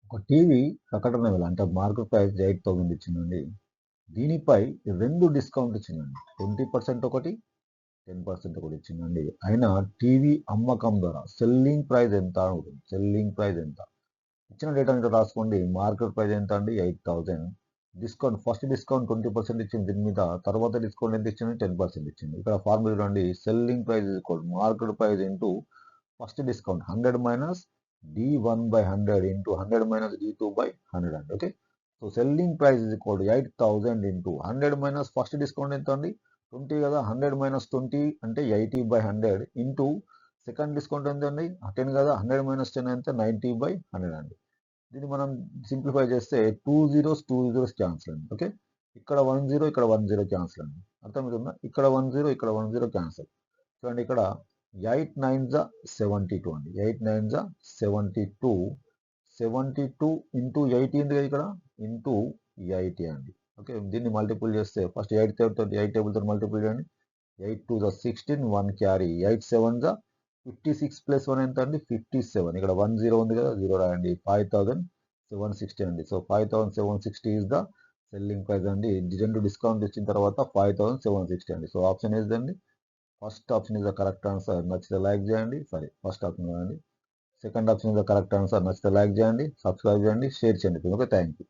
ఒక టీవీ ప్రకటన వేళ అంటే మార్కెట్ ప్రైస్ 8,000 ఇచ్చిందండి. దీనిపై 2 డిస్కౌంట్ ఇచ్చిందండి. 20% ఒకటి, 10% ఒకటి ఇచ్చిందండి. అయినా టీవీ అమ్మకం ధర సెల్లింగ్ ప్రైస్ ఎంత ఉంటుంది? సెల్లింగ్ ప్రైస్ ఎంత? ఇచ్చిన డేటాని ఇక్కడ రాసుకోండి. మార్కెట్ ప్రైస్ ఎంత అండి? 8,000. డిస్కౌంట్ ఫస్ట్ డిస్కౌంట్ 20% ఇచ్చింది దీని మీద. తర్వాత డిస్కౌంట్ ఎంత ఇచ్చింది? 10% ఇచ్చింది. ఇక్కడ ఫార్ములా చూడండి. Selling price is equal market price into first discount 100 minus D1/100 into 100 minus D2/100 అండి. Okay. So selling price is equal 8,000 into 100 minus first discount ఎంత అండి? 20 కదా. 100 minus 20 అంటే 80/100 ఇంటూ సెకండ్ డిస్కౌంట్ ఎంత అండి? 10 కదా. 100 minus 10 ఎంత? 90/100 అండి. దీన్ని మనం సింప్లిఫై చేస్తే 2 zeros క్యాన్సిల్ అండి. ఓకే. ఇక్కడ 1 0 ఇక్కడ 1 0 క్యాన్సిల్ అండి. అర్థమవుతుందా? ఇక్కడ 1 0 ఇక్కడ 1 0 క్యాన్సిల్. చూడండి ఇక్కడ 8 9s 72 అండి. 8 9s 72. 72 ఇంటూ 80 ఉంది కదా ఇక్కడ, ఇంటూ 80 అండి. ఓకే. దీన్ని మల్టిపుల్ చేస్తే ఫస్ట్ 8 టేబుల్ తో మల్టిపుల్ చేయండి. 8 2 16, 1 క్యారీ, 8 7 56 ప్లస్ 1 ఎంత అండి? 57. ఇక్కడ 1 0 ఉంది కదా, 0 రాయండి. 5,760 అండి. So 5,760 is the selling price అండి. రెండు డిస్కౌంట్ ఇచ్చిన తర్వాత 5,760 అండి. So option is Dandi first option is the correct answer. నచ్చితే లైక్ చేయండి. ఫస్ట్ ఆప్షన్ కదండి. Second option is the correct answer. నచ్చితే లైక్ చేయండి, సబ్స్క్రైబ్ చేయండి, షేర్ చేయండి. Okay, thank you.